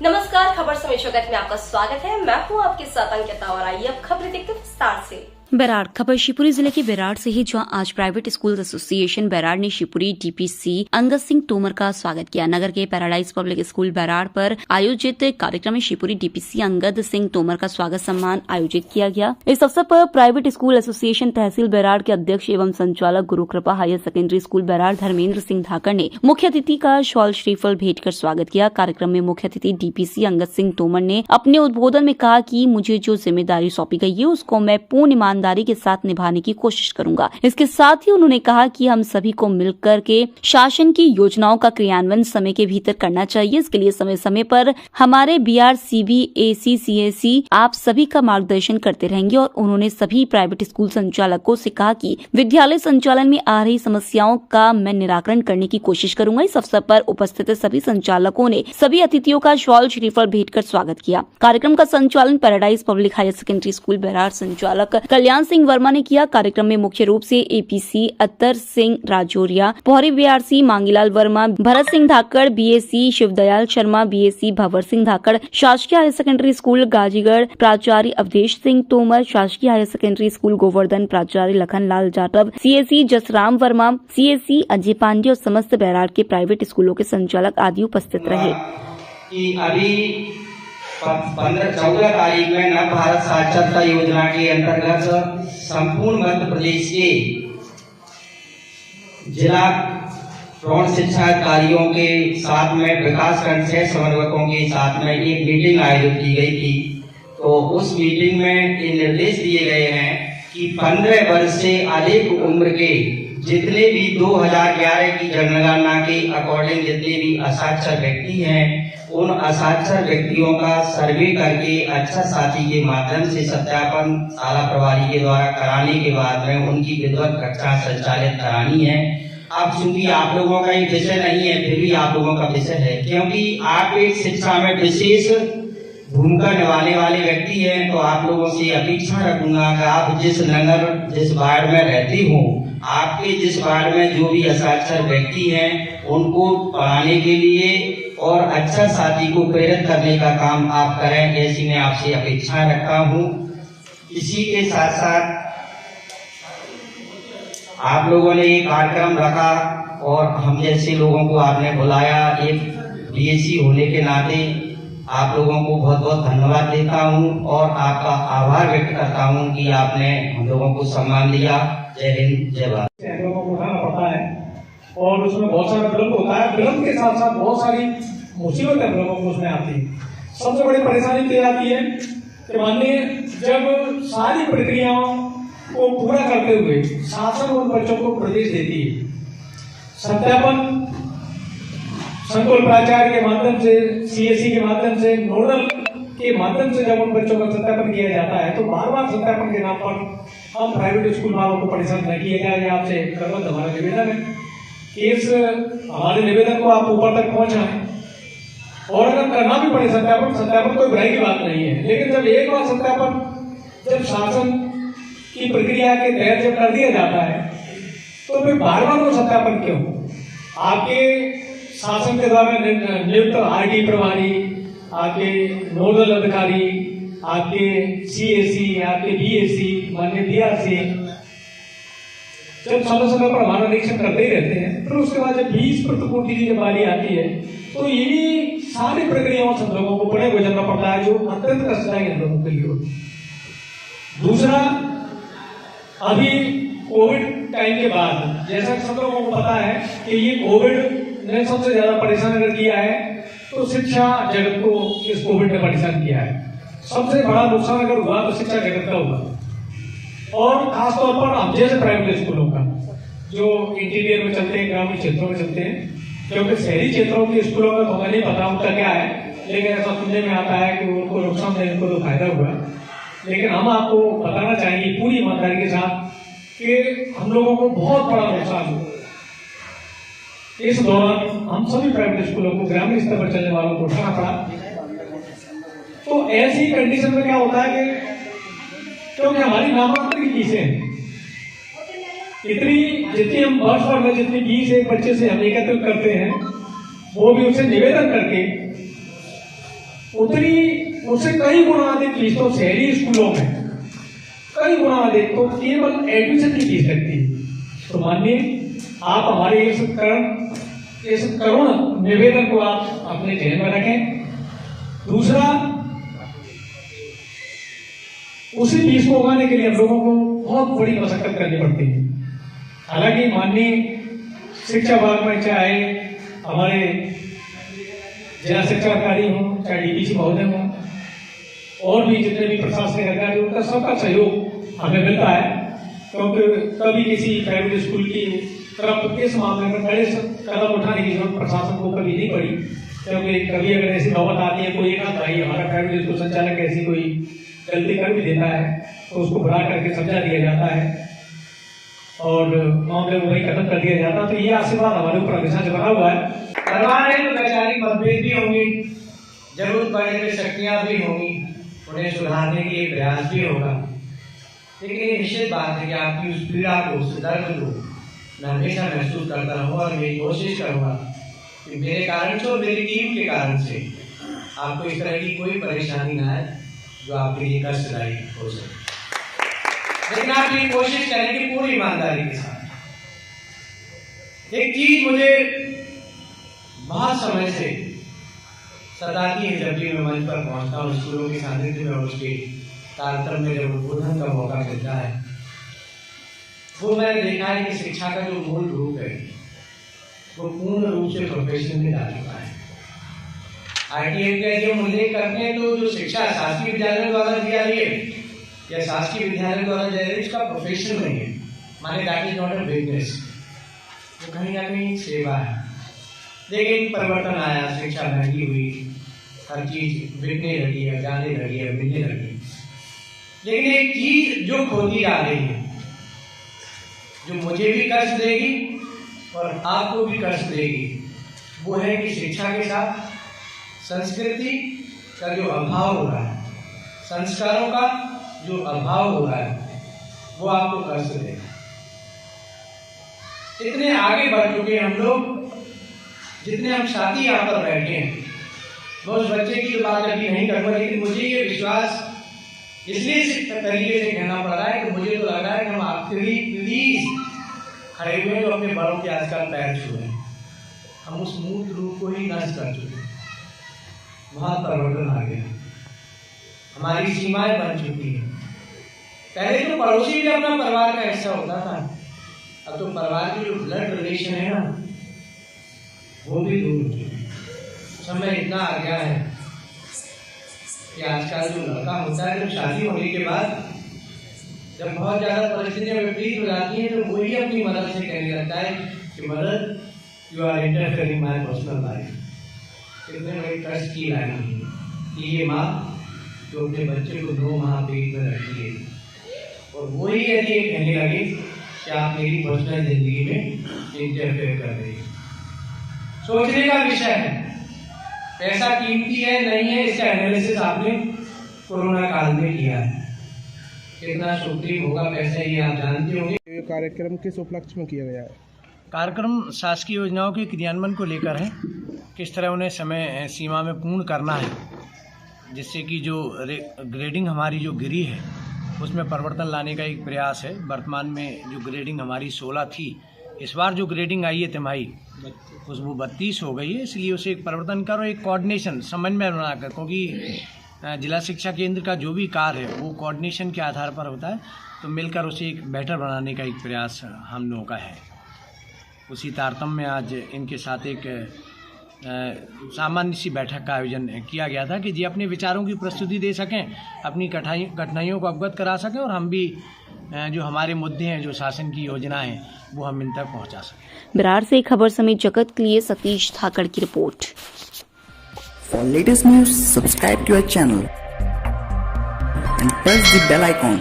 नमस्कार, खबर समय जगत में आपका स्वागत है। मैं हूं आपके साथ अंकिता और आइए अब खबरें देखते हैं विस्तार से। बैराड़ खबर शिवपुरी जिले के बैराड़ से है, जहां आज प्राइवेट स्कूल एसोसिएशन बैराड़ ने शिवपुरी डीपीसी अंगद सिंह तोमर का स्वागत किया। नगर के पैराडाइज पब्लिक स्कूल बैराड़ पर आयोजित कार्यक्रम में शिवपुरी डीपीसी अंगद सिंह तोमर का स्वागत सम्मान आयोजित किया गया। इस अवसर पर प्राइवेट स्कूल एसोसिएशन तहसील बैराड़ के अध्यक्ष एवं संचालक Guru Kripa higher secondary school Bairad Dharmendra Singh Dhakar ने मुख्य अतिथि का शॉल श्रीफल भेंट कर स्वागत किया। कार्यक्रम में मुख्य अतिथि डीपीसी अंगद सिंह तोमर ने अपने उद्बोधन में कहा कि मुझे जो जिम्मेदारी सौंपी गई है उसको मैं पूर्ण ईमानदारी के साथ निभाने की कोशिश करूंगा। इसके साथ ही उन्होंने कहा कि हम सभी को मिलकर के शासन की योजनाओं का क्रियान्वयन समय के भीतर करना चाहिए। इसके लिए समय समय पर हमारे BRCB AC CSE आप सभी का मार्गदर्शन करते रहेंगे। और उन्होंने सभी प्राइवेट स्कूल संचालकों से कहा कि विद्यालय संचालन में आ रही समस्याओं का मैं निराकरण करने की कोशिश करूंगा। इस अवसर पर उपस्थित सभी संचालकों ने सभी अतिथियों का शॉल श्रीफल भेंट कर स्वागत किया। कार्यक्रम का संचालन Paradise Public Higher secondary school Bairad संचालक कल्याण सिंह वर्मा ने किया। कार्यक्रम में मुख्य रूप से APC अत्तर सिंह राजौरिया, पोहरी BRC मांगीलाल वर्मा, भरत सिंह धाकड़ BAC, शिवदयाल शर्मा BAC, भंवर सिंह धाकड़ शासकीय हायर सेकेंडरी स्कूल गाजीगढ़, प्राचार्य अवधेश सिंह तोमर शासकीय हायर सेकेंडरी स्कूल गोवर्धन, प्राचार्य लखन लाल जाटव, CSE जसराम वर्मा, CSE अजय पांडे और समस्त बैराड़ के प्राइवेट स्कूलों के संचालक आदि उपस्थित रहे। अभी 14 तारीख में नव भारत साक्षरता योजना के अंतर्गत संपूर्ण मध्य प्रदेश के जिला प्रौढ़ शिक्षा अधिकारियों के साथ में विकास खंड से समन्वयकों के साथ में एक मीटिंग आयोजित की गई थी। तो उस मीटिंग में ये निर्देश दिए गए हैं कि 15 वर्ष से अधिक उम्र के जितने भी 2011 की जनगणना के अकॉर्डिंग जितने भी असाक्षर व्यक्ति हैं, उन असाक्षर व्यक्तियों का सर्वे करके अच्छा साथी के माध्यम से सत्यापन शाला प्रभारी के द्वारा कराने के बाद में उनकी विधिवत कक्षा संचालित करानी है। अब चूंकि आप लोगों का ये विषय नहीं है, फिर भी आप लोगों का विषय है, क्योंकि आप एक शिक्षा में विशेष भूमिका निभाने वाले व्यक्ति हैं। तो आप लोगों से अपेक्षा रखूंगा कि आप जिस नगर जिस वार्ड में रहती हो, आपके जिस वार्ड में जो भी असाक्षर व्यक्ति हैं उनको पढ़ाने के लिए और अच्छा साथी को प्रेरित करने का काम आप करें, ऐसी मैं आपसे अपेक्षा रखता हूँ। इसी के साथ साथ आप लोगों ने एक कार्यक्रम रखा और हम जैसे लोगों को आपने बुलाया, एक BSc होने के नाते आप लोगों को बहुत बहुत धन्यवाद देता हूँ और आपका आभार व्यक्त करता हूँ कि आपने हम लोगों को सम्मान दिया। जय हिंद, जय भारत। लोगों को उठाना पड़ता है और उसमें बहुत सारा विलम्ब होता है। विलम्ब के साथ साथ बहुत सारी मुसीबतें लोगों को उसमें आती है। सबसे बड़ी परेशानी तो आती है कि मानिए जब सारी प्रक्रियाओं को पूरा करते हुए शासन उन बच्चों को प्रदेश देती है, सत्यापन संकुल प्राचार्य के माध्यम से, CSE के माध्यम से, नोडल के माध्यम से जब उन बच्चों का सत्यापन किया जाता है तो बार बार सत्यापन के नाम पर हम प्राइवेट स्कूल वालों को परेशान न किया जाए। आपसे करवत हमारा निवेदन है कि इस हमारे निवेदन को आप ऊपर तक पहुंचाएं और अगर करना भी पड़े सत्यापन कोई बुराई की बात नहीं है, लेकिन जब एक बार सत्यापन जब शासन की प्रक्रिया के तहत जब कर दिया जाता है तो फिर बार बार वो सत्यापन क्यों? आपके शासन के द्वारा नियुक्त RD प्रभारी, आपके नोडल अधिकारी, आपके CSE, आपके BSc, माननीय BRC जब समय समय पर हमारा निरीक्षण करते ही रहते हैं, फिर उसके बाद जब 20 प्रतिपूर्ति की जब बारी आती है तो यही सारी प्रक्रियाओं से लोगों को बड़े गुजरना पड़ता है, जो अत्यंत कष्टदायी है लोगों के लिए। दूसरा, अभी कोविड टाइम के बाद जैसा कि सब लोगों को पता है कि ये कोविड ने सबसे ज्यादा परेशान अगर किया है तो शिक्षा जगत को इस कोविड ने परेशान किया है। सबसे बड़ा नुकसान अगर हुआ तो शिक्षा जगत का हुआ और खासतौर पर अब जैसे प्राइवेट स्कूलों का जो इंटीरियर में चलते हैं, ग्रामीण क्षेत्रों में चलते हैं, क्योंकि शहरी क्षेत्रों के स्कूलों का तो हमें नहीं पता उनका क्या है, लेकिन ऐसा सुनने में आता है कि उनको नुकसान है, उनको तो फायदा हुआ। लेकिन हम आपको बताना चाहेंगे पूरी ईमानदारी के साथ कि हम लोगों को बहुत बड़ा नुकसान हुआ। इस दौरान हम सभी प्राइवेट स्कूलों को ग्रामीण स्तर पर चलने वालों को उठाना पड़ा। तो ऐसी कंडीशन में क्या होता है कि क्योंकि हमारी नामांतर की फीसें इतनी जितनी हम वर्ष भर में जितनी फीस एक बच्चे से हम एकत्रित करते हैं वो भी उससे निवेदन करके उतनी उससे कई गुना अधिक फीस तो शहरी स्कूलों में कई गुना अधिक तो केवल एडमिशन की फीस लगती है। तो माननीय आप हमारे इस करुण निवेदन को आप अपने ध्यान में रखें। दूसरा, उसी फीस को उगाने के लिए हम लोगों को बहुत बड़ी मशक्कत करनी पड़ती है। हालांकि माननीय शिक्षा विभाग में चाहे हमारे जिला शिक्षा अधिकारी हों, चाहे डीपीसी महोदय हों, और भी जितने भी प्रशासनिक अधिकारी, उनका सबका सहयोग हमें मिलता है। क्योंकि कभी किसी प्राइवेट स्कूल की तरफ इस मामले में कड़े कदम उठाने की जरूरत प्रशासन को कभी नहीं पड़ी, क्योंकि कभी अगर ऐसी नौबत आती है, कोई एक आध भाई हमारा प्राइवेट स्कूल संचालक ऐसी कोई गलती कर भी देता है तो उसको बुला करके समझा दिया जाता है और मामले को वही खत्म कर दिया जाता है। तो ये आशीर्वाद हमारे ऊपर हमेशा से बना हुआ है। परिवार है तो वैचारिक मतभेद भी होंगे, जरूरत पड़ने पे शक्तियां भी होंगी, उन्हें सुधारने के लिए प्रयास भी होगा। लेकिन ये निश्चित बात है कि आपकी उस पीड़ा को, उस दर्द को मैं हमेशा महसूस करता रहूँगा और मेरी कोशिश करूँगा कि मेरे कारण से और मेरी टीम के कारण से आपको इस तरह की कोई परेशानी ना आए जो आपके लिए कष्टदायी हो सके। लेकिन आप ये कोशिश करें कि पूरी ईमानदारी के साथ। एक चीज मुझे बहुत समय से सताती है जब भी मैं मंच पर पहुंचता हूँ, स्कूलों के सानिध्य में और उसके तारतम्य में जब उद्बोधन का मौका मिलता है, वो मैंने देखा है कि शिक्षा का जो मूल रूप है वो पूर्ण रूप से प्रोफेशन में डाल चुका है। आईटीआई का जो मूल्य करते हैं तो जो शिक्षा शासकीय विद्यालय द्वारा दी जा रही है या शासकीय विद्यालय द्वारा दी जा रही है, उसका प्रोफेशन नहीं है, माने that is not a business, वो कहीं ना कहीं सेवा है। लेकिन परिवर्तन आया, शिक्षा महंगी हुई, हर चीज बिकने लगी है, जाने लगी है, मिलने लगी। लेकिन एक चीज जो खोती जा रही है, जो मुझे भी कष्ट देगी और आपको भी कष्ट देगी, वो है कि शिक्षा के साथ संस्कृति का जो अभाव हो रहा है, संस्कारों का जो अभाव हो रहा है, वो आपको कष्ट देगा। इतने आगे बढ़ चुके हम लोग, जितने हम साथी यहाँ पर बैठे हैं, मैं उस बच्चे की तो बात अभी नहीं करूँगा, लेकिन मुझे ये विश्वास इसलिए इस तरीके से कहना पड़ रहा है कि मुझे तो लग रहा है कि हम आखिरी प्लीज खड़े हुए जो अपने बड़ों के आजकल पैर छुए, हम उस मूर्त रूप को ही नष्ट कर चुके। बहुत परिवर्तन आ गया, हमारी सीमाएं बन चुकी है। पहले तो पड़ोसी भी अपना परिवार का हिस्सा होता था, अब तो परिवार की जो ब्लड रिलेशन है ना, वो भी दूर हो चुकी है। समय इतना आ गया है कि आजकल जो लड़का होता है, जब शादी होने के बाद जब बहुत ज्यादा परिस्थितियां विपरीत हो जाती हैं, तो वही अपनी मदद से कहने लगता है कि मदद, you are interfering my personal life. कितने बड़े कष्ट की लाइन है कि ये माँ जो अपने बच्चे को 9 माह पेट में रखती है, और वही यदि ये कहने लगे कि आप मेरी पर्सनल जिंदगी में इंटरफेयर कर रही है। सोचने का विषय है, पैसा कीमती है नहीं है, इसका एनालिसिस आपने कोरोना काल में किया है। कितना सुप्रीम होगा पैसा, ये आप जानते होंगे। ये कार्यक्रम किस उपलक्ष्य में किया गया है? कार्यक्रम शासकीय योजनाओं के क्रियान्वयन को लेकर है, किस तरह उन्हें समय सीमा में पूर्ण करना है, जिससे कि जो ग्रेडिंग हमारी जो गिरी है उसमें परिवर्तन लाने का एक प्रयास है। वर्तमान में जो ग्रेडिंग हमारी 16 थी, इस बार जो ग्रेडिंग आई है तिमाही वो 32 हो गई है, इसलिए उसे एक परिवर्तन कर और एक कोऑर्डिनेशन समन्वय बनाकर, क्योंकि जिला शिक्षा केंद्र का जो भी कार्य है वो कोऑर्डिनेशन के आधार पर होता है, तो मिलकर उसे एक बेहतर बनाने का एक प्रयास हम लोगों का है। उसी तारतम्य में आज इनके साथ एक सामान्य सी बैठक का आयोजन किया गया था कि जी अपने विचारों की प्रस्तुति दे सकें, अपनी कठिनाइयों को अवगत करा सकें, और हम भी जो हमारे मुद्दे हैं, जो शासन की योजना है, वो हम इन तक पहुंचा सकें। बिरार से खबर समेत जगत के लिए सतीश धाकड़ की report. For latest news, subscribe to our channel and press the bell icon.